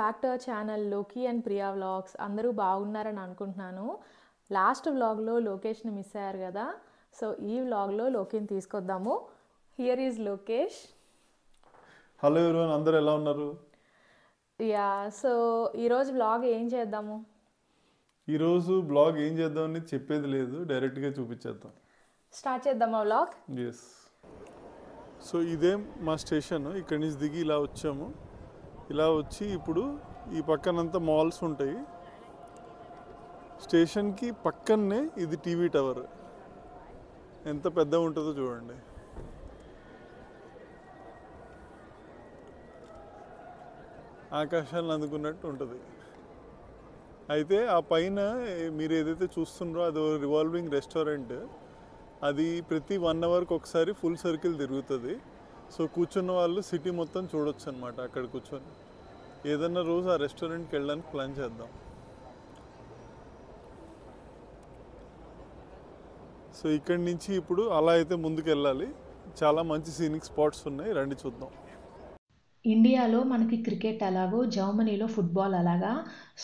Back to our channel లోకి and Priya vlogs. అందరూ బాగున్నారని అనుకుంటున్నాను. లాస్ట్ వ్లాగ్లో లోకేష్ని మిస్ అయ్యారు కదా, సో ఈ వ్లాగ్లో లోకిని తీసుకొద్దాము. Here is Lokesh. Hello everyone, అందరు ఎలా ఉన్నారు? యా, సో ఈరోజు వ్లాగ్ ఏం చేద్దాము? ఈరోజు బ్లాగ్ ఏం చేద్దామని చెప్పేది లేదు, డైరెక్ట్గా చూపించేద్దాం. స్టార్ట్ చేద్దామా వ్లాగ్? ఎస్. సో ఇదే మా స్టేషన్. ఇక్కడి నుంచి దిగి ఇలా వచ్చాము. ఇలా వచ్చి ఇప్పుడు ఈ పక్కనంతా మాల్స్ ఉంటాయి. స్టేషన్కి పక్కనే ఇది టీవీ టవర్. ఎంత పెద్ద ఉంటుందో చూడండి. ఆకాశాలను అందుకున్నట్టు ఉంటుంది. అయితే ఆ పైన మీరు ఏదైతే చూస్తున్నారో అది రివాల్వింగ్ రెస్టారెంట్. అది ప్రతి 1 అవర్కి ఒకసారి ఫుల్ సర్కిల్ తిరుగుతుంది. సో కూర్చున్న వాళ్ళు సిటీ మొత్తం చూడొచ్చు అనమాట. అక్కడ కూర్చొని ఏదన్నా రోజు ఆ రెస్టారెంట్కి వెళ్ళడానికి ప్లాన్ చేద్దాం. సో ఇక్కడి నుంచి ఇప్పుడు అలా అయితే ముందుకు వెళ్ళాలి. చాలా మంచి సీనిక్ స్పాట్స్ ఉన్నాయి, రండి చూద్దాం. ఇండియాలో మనకి క్రికెట్ అలాగో, జర్మనీలో ఫుట్బాల్ అలాగా.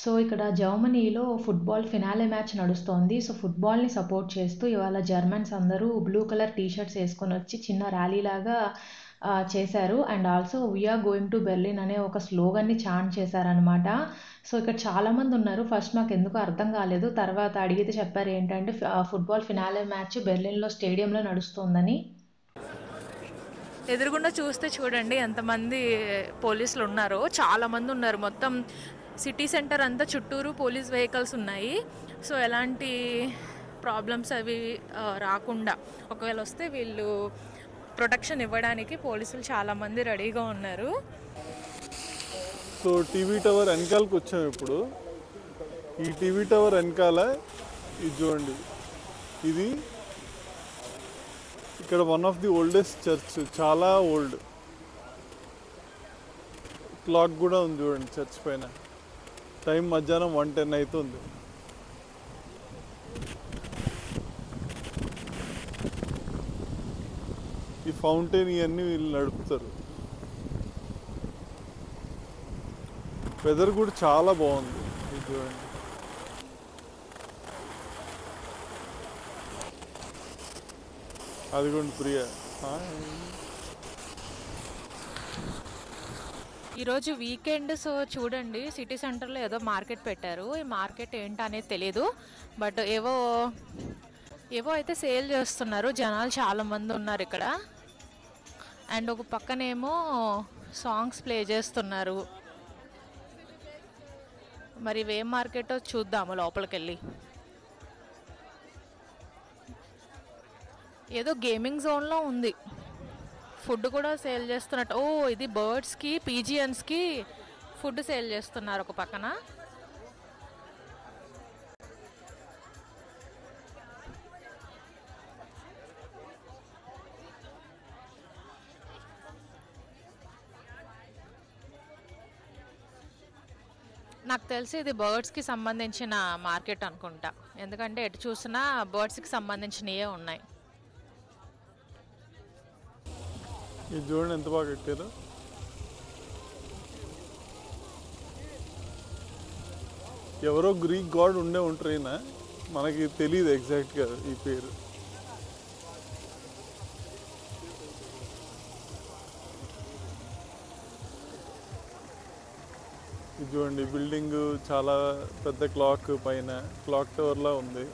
సో ఇక్కడ జర్మనీలో ఫుట్బాల్ ఫినాలే మ్యాచ్ నడుస్తోంది. సో ఫుట్బాల్ని సపోర్ట్ చేస్తూ ఇవాళ జర్మన్స్ అందరూ బ్లూ కలర్ టీషర్ట్స్ వేసుకొని వచ్చి చిన్న ర్యాలీ లాగా చేశారు. And also we are going to Berlin అనే ఒక స్లోగన్ని చాంట్ చేశారనమాట. సో ఇక్కడ చాలామంది ఉన్నారు. ఫస్ట్ నాకు ఎందుకు అర్థం కాలేదు, తర్వాత అడిగితే చెప్పారు ఏంటంటే ఫుట్బాల్ ఫినాలే మ్యాచ్ బెర్లిన్లో స్టేడియంలో నడుస్తోందని. ఎదురుగుండా చూస్తే చూడండి ఎంతమంది పోలీసులు ఉన్నారో. చాలామంది ఉన్నారు. మొత్తం సిటీ సెంటర్ అంతా చుట్టూరు పోలీస్ వెహికల్స్ ఉన్నాయి. సో ఎలాంటి ప్రాబ్లమ్స్ అవి రాకుండా ఒకవేళ వస్తే వీళ్ళు ప్రొటెక్షన్ ఇవ్వడానికి పోలీసులు చాలామంది రెడీగా ఉన్నారు. సో టీవీ టవర్ వెనకాలకు వచ్చాము ఇప్పుడు. ఈ టీవీ టవర్ వెనకాల ఇది చూడండి. ఇది ఇక్కడ one of the oldest church, చాలా ఓల్డ్. క్లాక్ కూడా ఉంది చూడండి చర్చ్ పైన. టైం మధ్యాహ్నం 1:10 అవుతుంది. ఈ ఫౌంటైన్ ఇవన్నీ వీళ్ళు నడుపుతారు. వెదర్ కూడా చాలా బాగుంది. ఇది చూడండి. అదిగోండి ప్రియా. ఈరోజు వీకెండ్. సో చూడండి సిటీ సెంటర్లో ఏదో మార్కెట్ పెట్టారు. ఈ మార్కెట్ ఏంటనేది తెలియదు, బట్ ఏవో అయితే సేల్ చేస్తున్నారు. జనాలు చాలామంది ఉన్నారు ఇక్కడ. అండ్ ఒక పక్కనేమో సాంగ్స్ ప్లే చేస్తున్నారు. మరి ఇవేం మార్కెటో చూద్దాము లోపలికి వెళ్ళి. ఏదో గేమింగ్ జోన్లో ఉంది. ఫుడ్ కూడా సేల్ చేస్తున్నట్టు. ఓ ఇది బర్డ్స్కి, పీజియన్స్కి ఫుడ్ సేల్ చేస్తున్నారు ఒక పక్కన. నాకు తెలిసి ఇది బర్డ్స్కి సంబంధించిన మార్కెట్ అనుకుంటా, ఎందుకంటే ఎటు చూసినా బర్డ్స్కి సంబంధించినవే ఉన్నాయి. ఇది చూడండి ఎంత బాగా కట్టారు. ఎవరో గ్రీక్ గాడ్ ఉండే ఉంటారు. ఈయన మనకి తెలియదు ఎగ్జాక్ట్గా ఈ పేరు. ఇది చూడండి, బిల్డింగ్ చాలా పెద్ద క్లాక్ పైన క్లాక్ టవర్లా ఉంది.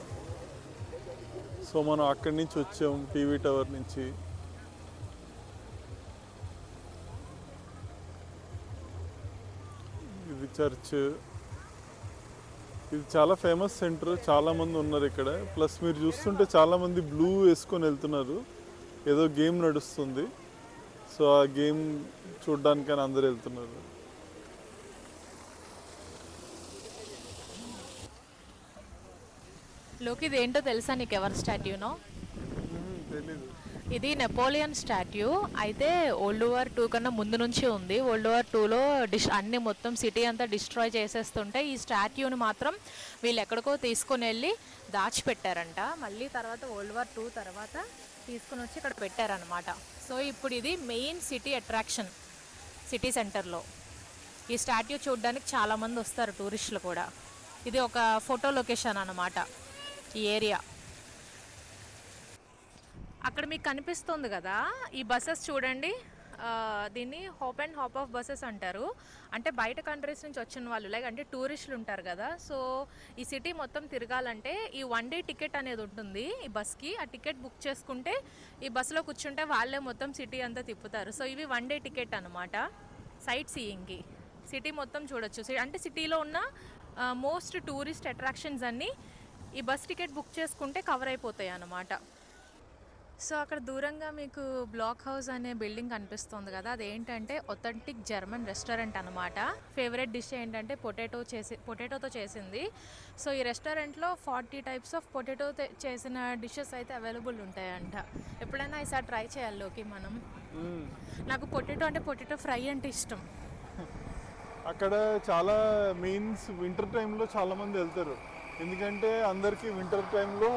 సో మనం అక్కడి నుంచి వచ్చాం, టీవీ టవర్ నుంచి. ఇది చర్చ్. ఇది చాలా ఫేమస్ సెంటర్, చాలామంది ఉన్నారు ఇక్కడ. ప్లస్ మీరు చూస్తుంటే చాలామంది బ్లూ వేసుకొని వెళ్తున్నారు. ఏదో గేమ్ నడుస్తుంది. సో ఆ గేమ్ చూడడానికని అందరు వెళ్తున్నారు. లోకి ఇది ఏంటో తెలుసా నీకు? ఎవరి స్టాట్యూనో? తెలీదు. ఇది నెపోలియన్ స్టాట్యూ. అయితే వరల్డ్ వార్ 2 కన్నా ముందు నుంచి ఉంది. వరల్డ్ వార్ 2లో అన్ని మొత్తం సిటీ అంతా డిస్ట్రాయ్ చేసేస్తుంటే ఈ స్టాట్యూని మాత్రం వీళ్ళు ఎక్కడికో తీసుకొని వెళ్ళి దాచిపెట్టారంట. మళ్ళీ తర్వాత వరల్డ్ వార్ 2 తర్వాత తీసుకుని వచ్చి ఇక్కడ పెట్టారనమాట. సో ఇప్పుడు ఇది మెయిన్ సిటీ అట్రాక్షన్ సిటీ సెంటర్లో. ఈ స్టాట్యూ చూడడానికి చాలామంది వస్తారు టూరిస్టులు కూడా. ఇది ఒక ఫోటో లొకేషన్ అన్నమాట ఈ ఏరియా. అక్కడ మీకు కనిపిస్తుంది కదా ఈ బస్సెస్ చూడండి, దీన్ని hop and hop of buses అంటారు. అంటే బయట కంట్రీస్ నుంచి వచ్చిన వాళ్ళు లైక్ అంటే టూరిస్టులు ఉంటారు కదా, సో ఈ సిటీ మొత్తం తిరగాలంటే ఈ 1 డే టికెట్ అనేది ఉంటుంది ఈ బస్కి. ఆ టికెట్ బుక్ చేసుకుంటే ఈ బస్సులో కూర్చుంటే వాళ్ళే మొత్తం సిటీ అంతా తిప్పుతారు. సో ఇవి 1 డే టికెట్ అనమాట సైట్ సీయింగ్కి. సిటీ మొత్తం చూడొచ్చు. అంటే సిటీలో ఉన్న మోస్ట్ టూరిస్ట్ అట్రాక్షన్స్ అన్నీ ఈ బస్ టికెట్ బుక్ చేసుకుంటే కవర్ అయిపోతాయి అన్నమాట. సో అక్కడ దూరంగా మీకు బ్లాక్ హౌస్ అనే బిల్డింగ్ కనిపిస్తుంది కదా, అదేంటంటే ఒథెంటిక్ జర్మన్ రెస్టారెంట్ అనమాట. ఫేవరెట్ డిష్ ఏంటంటే పొటాటోతో చేసింది. సో ఈ రెస్టారెంట్లో 40 టైప్స్ ఆఫ్ పొటాటో చేసిన డిషెస్ అయితే అవైలబుల్ ఉంటాయంట. ఎప్పుడైనా ఈసారి ట్రై చేయాలి లోకి మనం. నాకు పొటాటో ఫ్రై అంటే ఇష్టం. అక్కడ చాలా మీన్స్ వింటర్ టైంలో చాలామంది వెళ్తారు, ఎందుకంటే అందరికీ వింటర్ టైంలో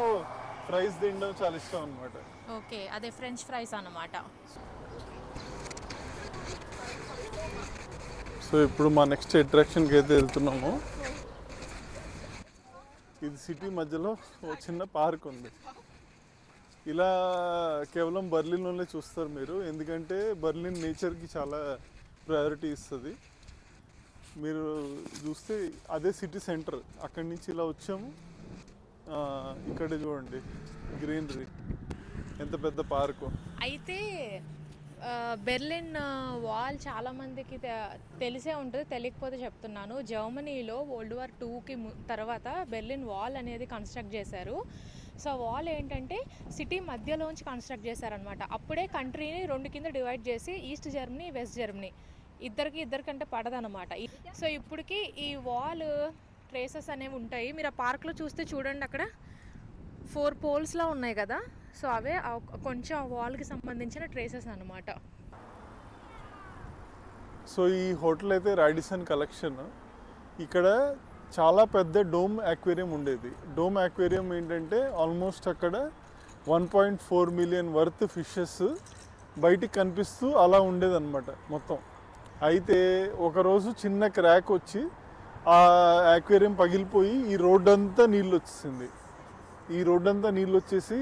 ఫ్రైస్ తినడం చాలా ఇష్టం అనమాట. ఓకే, అదే ఫ్రెంచ్ ఫ్రైస్ అన్నమాట. సో ఇప్పుడు మా నెక్స్ట్ అట్రాక్షన్కి అయితే వెళ్తున్నాము. ఇది సిటీ మధ్యలో ఒక చిన్న పార్క్ ఉంది. ఇలా కేవలం బర్లిన్లోనే చూస్తారు మీరు, ఎందుకంటే బర్లిన్ నేచర్కి చాలా ప్రయారిటీ ఇస్తుంది. మీరు చూస్తే అదే సిటీ సెంటర్, అక్కడి నుంచి ఇలా వచ్చాము. ఇక్కడ చూడండి గ్రీనరీ, ఎంత పెద్ద పార్కు. అయితే బెర్లిన్ వాల్ చాలామందికి తెలిసే ఉంటుంది, తెలియకపోతే చెప్తున్నాను. జర్మనీలో వరల్డ్ వార్ 2కి తర్వాత బెర్లిన్ వాల్ అనేది కన్స్ట్రక్ట్ చేశారు. సో వాల్ ఏంటంటే సిటీ మధ్యలోంచి కన్స్ట్రక్ట్ చేశారనమాట. అప్పుడే కంట్రీని 2 కింద డివైడ్ చేసి ఈస్ట్ జర్మనీ వెస్ట్ జర్మనీ ఇద్దరికంటే పడదనమాట. సో ఇప్పటికి ఈ వాల్ ట్రేసెస్ అనేవి ఉంటాయి. మీరు ఆ పార్క్లో చూస్తే చూడండి, అక్కడ 4 పోల్స్లా ఉన్నాయి కదా, సో అవే కొంచెం వాల్కి సంబంధించిన ట్రేసెస్ అన్నమాట. సో ఈ హోటల్ అయితే రాడిసన్ కలెక్షన్. ఇక్కడ చాలా పెద్ద డోమ్ అక్వేరియం ఉండేది. డోమ్ అక్వేరియం ఏంటంటే ఆల్మోస్ట్ అక్కడ 1.4 మిలియన్ వర్త్ ఫిషెస్ బయటికి కనిపిస్తూ అలా ఉండేదన్నమాట మొత్తం. అయితే ఒకరోజు చిన్న క్రాక్ వచ్చి ఆ అక్వేరియం పగిలిపోయి ఈ రోడ్ అంతా నీళ్ళు వచ్చేసింది. ఈ రోడ్ అంతా నీళ్ళు వచ్చేసి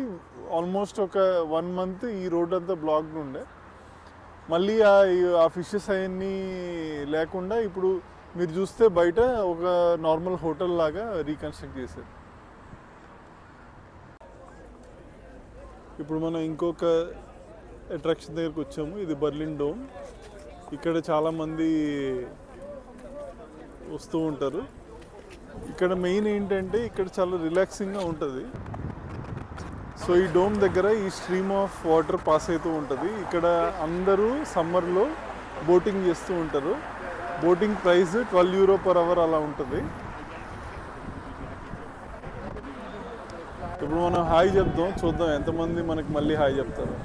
ఆల్మోస్ట్ ఒక 1 మంత్ ఈ రోడ్ అంతా బ్లాక్డ్ ఉండే. మళ్ళీ ఆ ఫిషెస్ అవన్నీ లేకుండా ఇప్పుడు మీరు చూస్తే బయట ఒక నార్మల్ హోటల్ లాగా రీకన్స్ట్రక్ట్ చేశారు. ఇప్పుడు మనం ఇంకొక అట్రాక్షన్ దగ్గరికి వచ్చాము. ఇది బర్లిన్ డోమ్. ఇక్కడ చాలామంది వస్తూ ఉంటారు. ఇక్కడ మెయిన్ ఏంటంటే ఇక్కడ చాలా రిలాక్సింగ్గా ఉంటుంది. సో ఈ డోమ్ దగ్గర ఈ స్ట్రీమ్ ఆఫ్ వాటర్ పాస్ అవుతూ ఉంటుంది. ఇక్కడ అందరూ సమ్మర్లో బోటింగ్ చేస్తూ ఉంటారు. బోటింగ్ ప్రైస్ €12 per hour అలా ఉంటుంది. ఇప్పుడు మనం హాయ్ చెప్దాం, చూద్దాం ఎంతమంది మనకి మళ్ళీ హాయ్ చెప్తారు.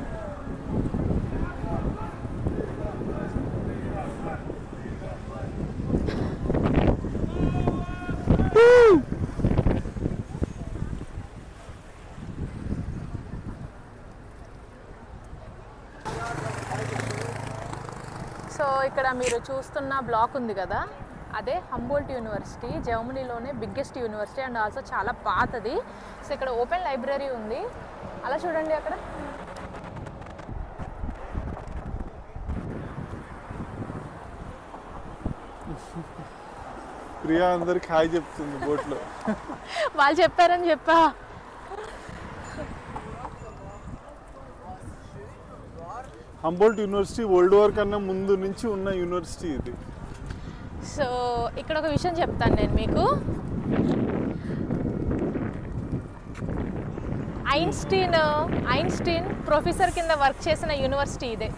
సో ఇక్కడ మీరు చూస్తున్న బ్లాక్ ఉంది కదా, అదే హంబోల్ట్ యూనివర్సిటీ, జర్మనీలోనే బిగ్గెస్ట్ యూనివర్సిటీ అండ్ ఆల్సో చాలా పాతది. సో ఇక్కడ ఓపెన్ లైబ్రరీ ఉంది, అలా చూడండి అక్కడ. ప్రియా అందరికి హాయ్ చెప్తుంది బోట్లో. వాళ్ళు చెప్పారని చెప్పా. హంబోల్ట్ యూనివర్సిటీ వరల్డ్ వార్ కన్నా ముందు నుంచి ఉన్న యూనివర్సిటీ ఇది. సో ఇక్కడ ఒక విషయం చెప్తాను నేను మీకు. ఐన్స్టీన్ ప్రొఫెసర్ కింద వర్క్ చేసిన యూనివర్సిటీ ఇదే.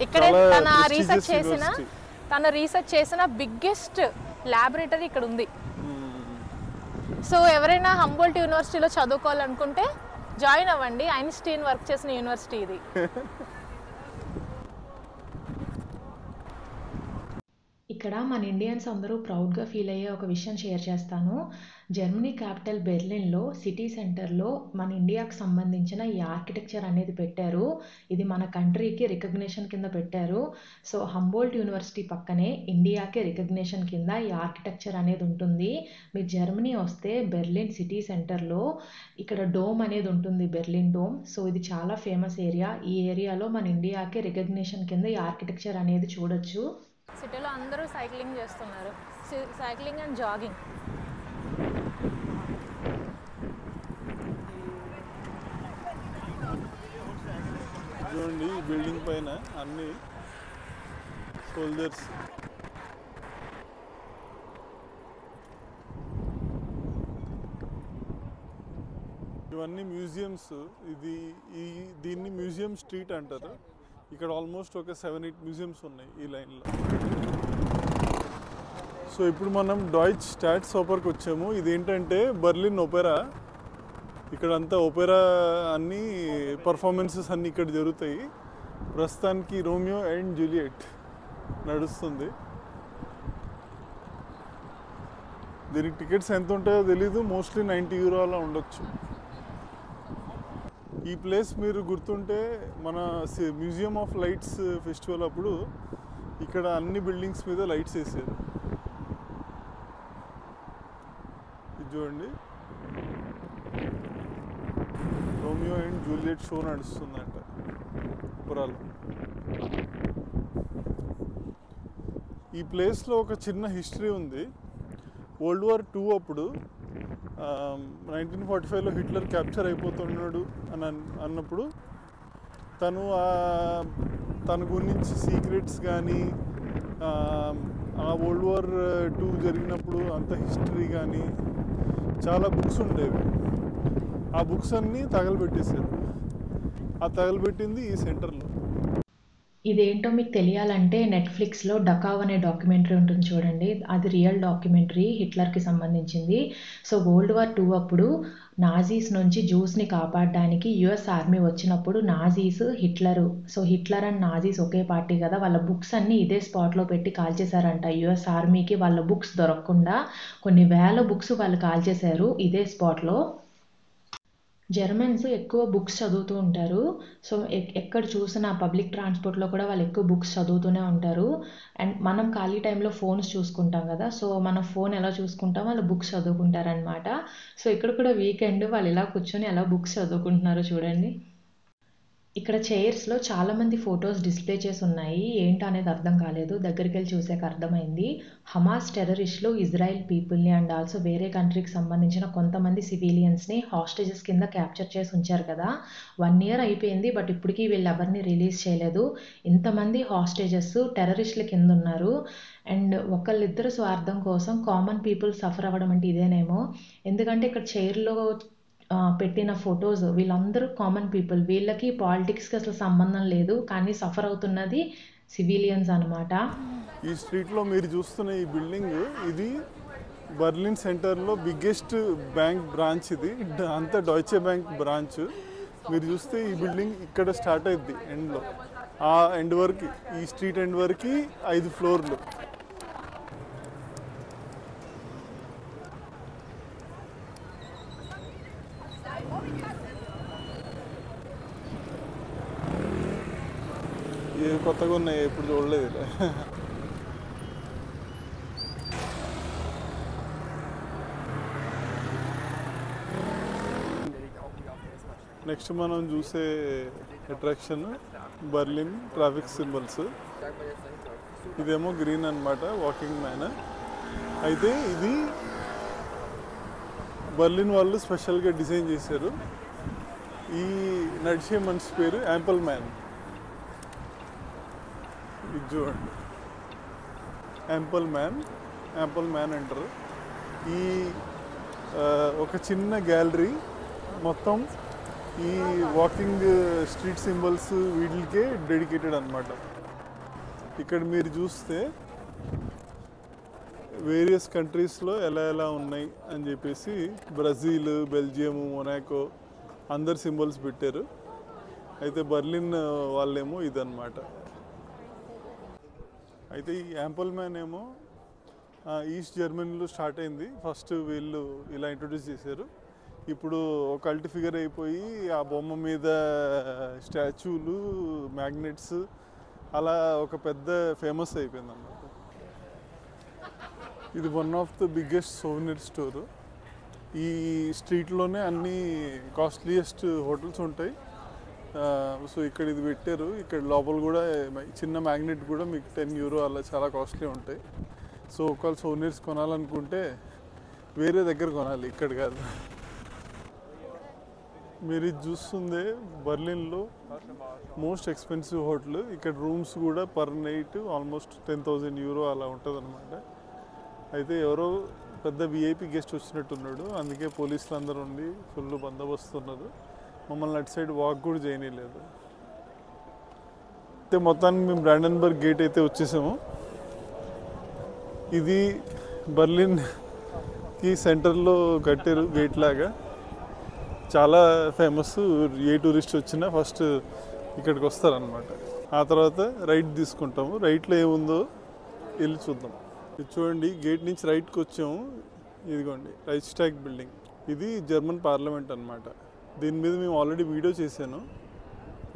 ఇక్కడే తన రీసెర్చ్ చేసిన బిగ్గెస్ట్ ల్యాబొరేటరీ ఇక్కడ ఉంది. సో ఎవరైనా హంబోల్ట్ యూనివర్సిటీలో చదువుకోవాలనుకుంటే జాయిన్ అవ్వండి. ఐన్స్టీన్ వర్క్ చేసిన యూనివర్సిటీ ఇది. ఇక్కడ మన ఇండియన్స్ అందరూ ప్రౌడ్గా ఫీల్ అయ్యే ఒక విషయం షేర్ చేస్తాను. జర్మనీ క్యాపిటల్ బెర్లిన్‌లో సిటీ సెంటర్‌లో మన ఇండియాకి సంబంధించిన ఈ ఆర్కిటెక్చర్ అనేది పెట్టారు. ఇది మన కంట్రీకి రికగ్నిషన్ కింద పెట్టారు. సో, హంబోల్ట్ యూనివర్సిటీ పక్కనే ఇండియాకి రికగ్నిషన్ కింద ఈ ఆర్కిటెక్చర్ అనేది ఉంటుంది. మీరు జర్మనీ వస్తే బెర్లిన్ సిటీ సెంటర్‌లో ఇక్కడ డోమ్ అనేది ఉంటుంది, బెర్లిన్ డోమ్. సో, ఇది చాలా ఫేమస్ ఏరియా. ఈ ఏరియాలో మన ఇండియాకి రికగ్నిషన్ కింద ఈ ఆర్కిటెక్చర్ అనేది చూడొచ్చు. సిటీలో అందరూ సైక్లింగ్ చేస్తున్నారు. Cycling and jogging. చూడండి ఈ బిల్డింగ్ పైన అన్ని సోల్జర్స్. ఇవన్నీ మ్యూజియంస్. దీన్ని మ్యూజియం స్ట్రీట్ అంటారు. ఇక్కడ ఆల్మోస్ట్ ఒక 7-8 మ్యూజియంస్ ఉన్నాయి ఈ లైన్లో. సో ఇప్పుడు మనం డాయిచ్ స్టాట్స్ ఓపర్కి వచ్చాము. ఇదేంటంటే బర్లిన్ ఒపెరా. ఇక్కడంతా ఒపెరా అన్ని పర్ఫార్మెన్సెస్ అన్నీ ఇక్కడ జరుగుతాయి. ప్రస్తుతానికి రోమియో అండ్ జూలియట్ నడుస్తుంది. దీనికి టికెట్స్ ఎంత ఉంటాయో తెలీదు. మోస్ట్లీ €90 అలా ఉండొచ్చు. ఈ ప్లేస్ మీరు గుర్తుంటే మన మ్యూజియం ఆఫ్ లైట్స్ ఫెస్టివల్ అప్పుడు ఇక్కడ అన్ని బిల్డింగ్స్ మీద లైట్స్ వేసారు. ఇది చూడండి, రోమియో అండ్ జూలియట్ షో నడుస్తుందంట పురాలో. ఈ ప్లేస్లో ఒక చిన్న హిస్టరీ ఉంది. World War II అప్పుడు 1945లో హిట్లర్ క్యాప్చర్ అయిపోతున్నాడు అన్నప్పుడు తన గురించి సీక్రెట్స్ కానీ ఆ World War II జరిగినప్పుడు అంత హిస్టరీ కానీ చాలా బుక్స్ ఉండేవి. ఆ బుక్స్ అన్నీ తగలబెట్టేశారు. ఆ తగలబెట్టింది ఈ సెంటర్లో. ఇదేంటో మీకు తెలియాలంటే నెట్‌ఫ్లిక్స్‌లో 'డకావ్' అనే డాక్యుమెంటరీ ఉంటుంది చూడండి. అది రియల్ డాక్యుమెంటరీ, హిట్లర్‌కి సంబంధించింది. సో, వరల్డ్ వార్ II అప్పుడు నాజీస్ నుంచి జూస్‌ని కాపాడడానికి యూఎస్ ఆర్మీ వచ్చినప్పుడు Hitler and Nazis okay party కదా! వాళ్ళ బుక్స్ అన్నీ ఇదే స్పాట్‌లో పెట్టి కాల్చేశారంట. యూఎస్ ఆర్మీకి వాళ్ళ బుక్స్ దొరకకుండా కొన్ని వేల బుక్స్ వాళ్ళు కాల్చేశారు ఇదే స్పాట్‌లో. జర్మన్స్ ఎక్కువ బుక్స్ చదువుతూ ఉంటారు. సో, ఎక్కడ చూసినా పబ్లిక్ ట్రాన్స్‌పోర్ట్‌లో కూడా వాళ్ళు ఎక్కువ బుక్స్ చదువుతూనే ఉంటారు. అండ్ మనం ఖాళీ టైంలో ఫోన్స్ చూసుకుంటాం కదా! సో, మన ఫోన్ ఎలా చూసుకుంటామో వాళ్ళు బుక్స్ చదువుకుంటారనమాట. సో, ఇక్కడ కూడా వీకెండ్ వాళ్ళు ఇలా కూర్చొని ఎలా బుక్స్ చదువుకుంటున్నారో చూడండి. ఇక్కడ చైర్స్‌లో చాలామంది ఫోటోస్ డిస్‌ప్లే చేసి ఉన్నాయి. ఏంటనేది అర్థం కాలేదు. దగ్గరికెళ్ళి చూసాక అర్థమైంది. హమాస్ టెర్రరిస్టులు ఇజ్రాయెల్ పీపుల్‌ని అండ్ ఆల్సో వేరే కంట్రీకి సంబంధించిన కొంతమంది సివిలియన్స్‌ని హాస్టేజెస్ కింద క్యాప్చర్ చేసి ఉంచారు కదా! 1 ఇయర్ అయిపోయింది. బట్ ఇప్పటికీ వీళ్ళెవరిని రిలీజ్ చేయలేదు. ఇంతమంది హాస్టేజెస్ టెర్రరిస్టుల కింద ఉన్నారు. అండ్ ఒకళ్ళిద్దరు స్వార్థం కోసం కామన్ పీపుల్ సఫర్ అవ్వడం అంటే ఇదేనేమో. ఎందుకంటే ఇక్కడ చైర్‌లో పెట్టిన ఫోటోస్ వీళ్ళందరూ కామన్ పీపుల్. వీళ్ళకి పాలిటిక్స్‌కి అసలు సంబంధం లేదు. కానీ సఫర్ అవుతున్నది సివిలియన్స్ అనమాట. ఈ స్ట్రీట్లో మీరు చూస్తున్న ఈ బిల్డింగ్ ఇది బర్లిన్ సెంటర్లో బిగ్గెస్ట్ బ్యాంక్ బ్రాంచ్. ఇది అంతా డాయిచే బ్యాంక్ బ్రాంచ్. మీరు చూస్తే ఈ బిల్డింగ్ ఇక్కడ స్టార్ట్ అయింది ఎండ్లో. ఆ ఎండ్ వరకు, ఈ స్ట్రీట్ ఎండ్ వరకు 5 ఫ్లోర్లు. ఏ కొత్తగా ఉన్నాయి, ఎప్పుడు చూడలేదు. నెక్స్ట్ మనం చూసే అట్రాక్షన్ బర్లిన్ ట్రాఫిక్ సింబల్స్. ఇదేమో గ్రీన్ అన్నమాట, వాకింగ్ మ్యాన్. అయితే ఇది బర్లిన్ వాళ్ళు స్పెషల్గా డిజైన్ చేశారు. ఈ నడిచే మనిషి పేరు యాంపల్ మ్యాన్. ఇది చూడండి, యాంపల్ మ్యాన్ అంటారు. ఈ ఒక చిన్న గ్యాలరీ మొత్తం ఈ వాకింగ్ స్ట్రీట్ సింబల్స్ వీటికే డెడికేటెడ్ అన్నమాట. ఇక్కడ మీరు చూస్తే వేరియస్ కంట్రీస్లో ఎలా ఉన్నాయి అని చెప్పేసి బ్రెజిల్, బెల్జియం, మొనాకో అందరు సింబల్స్ పెట్టారు. అయితే బర్లిన్ వాళ్ళేమో ఇదన్నమాట. అయితే ఈ యాంపల్ మ్యాన్ ఏమో ఈస్ట్ జర్మనీలో స్టార్ట్ అయింది. ఫస్ట్ వీళ్ళు ఇలా ఇంట్రొడ్యూస్ చేశారు. ఇప్పుడు ఒక కల్ట్ ఫిగర్ అయిపోయి ఆ బొమ్మ మీద స్టాచ్యూలు, మ్యాగ్నెట్స్ అలా ఒక పెద్ద ఫేమస్ అయిపోయింది అన్నమాట. ఇది one of the biggest souvenir store. ఈ స్ట్రీట్లోనే అన్ని కాస్ట్లీయెస్ట్ హోటల్స్ ఉంటాయి. సో ఇక్కడ ఇది పెట్టారు. ఇక్కడ లోపల కూడా చిన్న మ్యాగ్నెట్ కూడా మీకు €10 అలా చాలా కాస్ట్లీ ఉంటాయి. సో ఒకవేళ సోవెనిర్స్ కొనాలనుకుంటే వేరే దగ్గర కొనాలి, ఇక్కడ కాదు. మీరు ఇది చూస్తుందే బర్లిన్లో మోస్ట్ ఎక్స్పెన్సివ్ హోటల్. ఇక్కడ రూమ్స్ కూడా పర్ నైట్ ఆల్మోస్ట్ €10,000 అలా ఉంటుంది అనమాట. అయితే ఎవరో పెద్ద విఐపి గెస్ట్ వచ్చినట్టున్నాడు, అందుకే పోలీసులు అందరూ ఉండి ఫుల్ బందోబస్తున్నారు. మమ్మల్ని అటు సైడ్ వాక్ కూడా చేయనీయలేదు. అయితే మొత్తానికి మేము బ్రాండెన్బర్గ్ గేట్ అయితే వచ్చేసాము. ఇది బర్లిన్కి సెంటర్లో కట్టారు గేట్ లాగా. చాలా ఫేమస్. ఏ టూరిస్ట్ వచ్చినా ఫస్ట్ ఇక్కడికి వస్తారనమాట. ఆ తర్వాత రైట్ తీసుకుంటాము. రైట్లో ఏముందో వెళ్ళి చూద్దాం. ఇది చూడండి, గేట్ నుంచి రైట్కి వచ్చాము. ఇదిగోండి రైచ్స్టాగ్ బిల్డింగ్. ఇది జర్మన్ పార్లమెంట్ అనమాట. దీని మీద మేము ఆల్రెడీ వీడియో చేశాను,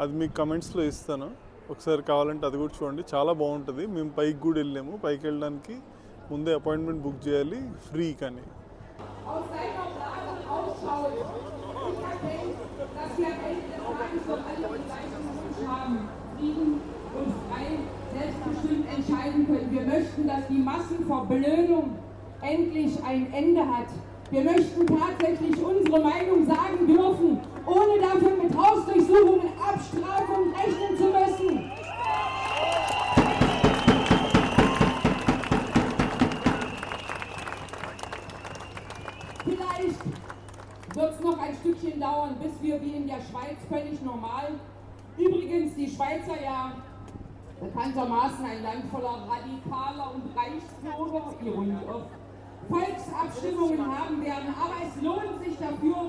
అది మీకు కమెంట్స్లో ఇస్తాను. ఒకసారి కావాలంటే అది కూడా చూడండి, చాలా బాగుంటుంది. మేము పైకి కూడా వెళ్ళాము. పైకి వెళ్ళడానికి ముందే అపాయింట్మెంట్ బుక్ చేయాలి, ఫ్రీ. కానీ selbstbestimmt entscheiden können. Wir möchten, dass die Massenverblödung endlich ein Ende hat. Wir möchten tatsächlich unsere Meinung sagen dürfen, ohne dafür mit Hausdurchsuchungen, Abstrafung rechnen zu müssen. Vielleicht wird es noch ein Stückchen dauern, bis wir wie in der Schweiz völlig normal. Übrigens, die Schweizer ja bekanntermaßen ein Land voller radikaler und Reichsbürger, Ironie oft, Volksabstimmungen haben werden, aber es lohnt sich dafür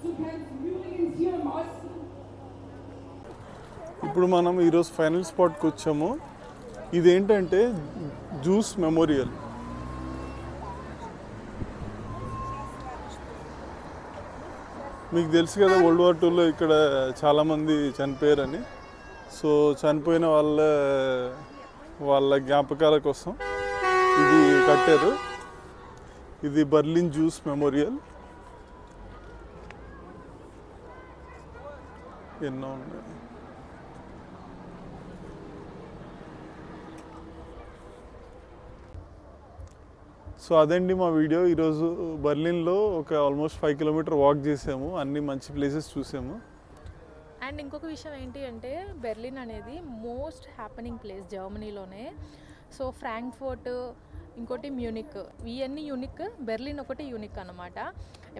zu kämpfen. Übrigens hier im Osten. ఇప్పుడు మనం ఈరోజు final స్పాట్కి వచ్చాము. ఇదేంటంటే juice memorial. మీకు తెలుసు కదా World War II ఇక్కడ చాలామంది చనిపోయారని. సో చనిపోయిన వాళ్ళ జ్ఞాపకాల కోసం ఇది కట్టారు. ఇది బర్లిన్ జూస్ మెమోరియల్. ఎన్నో ఉన్నాయి. సో అదండి మా వీడియో. ఈరోజు బర్లిన్లో ఒక ఆల్మోస్ట్ 5 కిలోమీటర్ వాక్ చేసాము. అన్ని మంచి ప్లేసెస్ చూసాము. అండ్ ఇంకొక విషయం ఏంటి అంటే, బెర్లిన్ అనేది మోస్ట్ హ్యాపెనింగ్ ప్లేస్ జర్మనీలోనే. సో ఫ్రాంక్ఫర్ట్, ఇంకోటి మ్యూనిక్, ఇవన్నీ యూనిక్. బెర్లిన్ ఒకటి యూనిక్ అనమాట.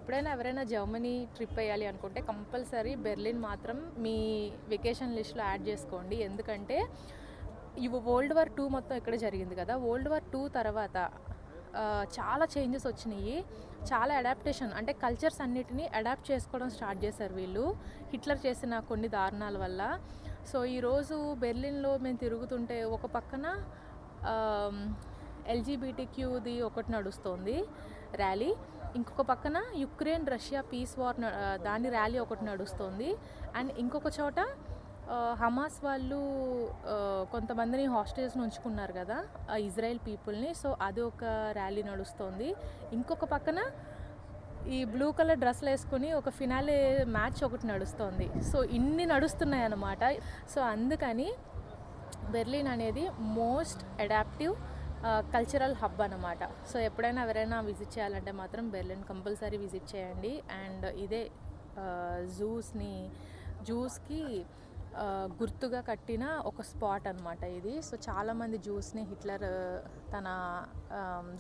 ఎప్పుడైనా ఎవరైనా జర్మనీ ట్రిప్ వేయాలి అనుకుంటే కంపల్సరీ బెర్లిన్ మాత్రం మీ వెకేషన్ లిస్ట్లో యాడ్ చేసుకోండి. ఎందుకంటే World War II మొత్తం ఇక్కడ జరిగింది కదా. World War II తర్వాత చాలా చేంజెస్ వచ్చినాయి. చాలా అడాప్టేషన్, అంటే కల్చర్స్ అన్నిటినీ అడాప్ట్ చేసుకోవడం స్టార్ట్ చేశారు వీళ్ళు, హిట్లర్ చేసిన కొన్ని దారుణాల వల్ల. సో ఈరోజు బెర్లిన్లో మేము తిరుగుతుంటే ఒక పక్కన LGBTQది ఒకటి నడుస్తుంది ర్యాలీ, ఇంకొక పక్కన యుక్రెయిన్ రష్యా పీస్ వార్ దాని ర్యాలీ ఒకటి నడుస్తుంది. అండ్ ఇంకొక చోట హమాస్ వాళ్ళు కొంతమందిని హాస్టేజ్ని ఉంచుకున్నారు కదా ఇజ్రాయెల్ పీపుల్ని. సో అది ఒక ర్యాలీ నడుస్తుంది. ఇంకొక పక్కన ఈ బ్లూ కలర్ డ్రెస్లు వేసుకుని ఒక ఫినాలే మ్యాచ్ ఒకటి నడుస్తుంది. సో ఇన్ని నడుస్తున్నాయి అన్నమాట. సో అందుకని బెర్లిన్ అనేది మోస్ట్ అడాప్టివ్ కల్చరల్ హబ్ అన్నమాట. సో ఎప్పుడైనా ఎవరైనా విజిట్ చేయాలంటే మాత్రం బెర్లిన్ కంపల్సరీ విజిట్ చేయండి. అండ్ ఇదే జూస్కి గుర్తుగా కట్టిన ఒక స్పాట్ అనమాట ఇది. సో చాలామంది జూస్ని హిట్లర్ తన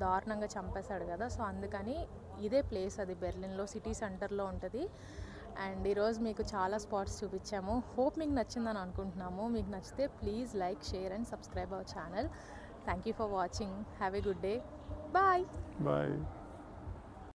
దారుణంగా చంపేశాడు కదా. సో అందుకని ఇదే ప్లేస్, అది బెర్లిన్లో సిటీ సెంటర్లో ఉంటుంది. అండ్ ఈరోజు మీకు చాలా స్పాట్స్ చూపించాము. హోప్ మీకు నచ్చిందని అనుకుంటున్నాము. మీకు నచ్చితే please like, share and subscribe our channel. Thank you for watching. Have a good day. Bye.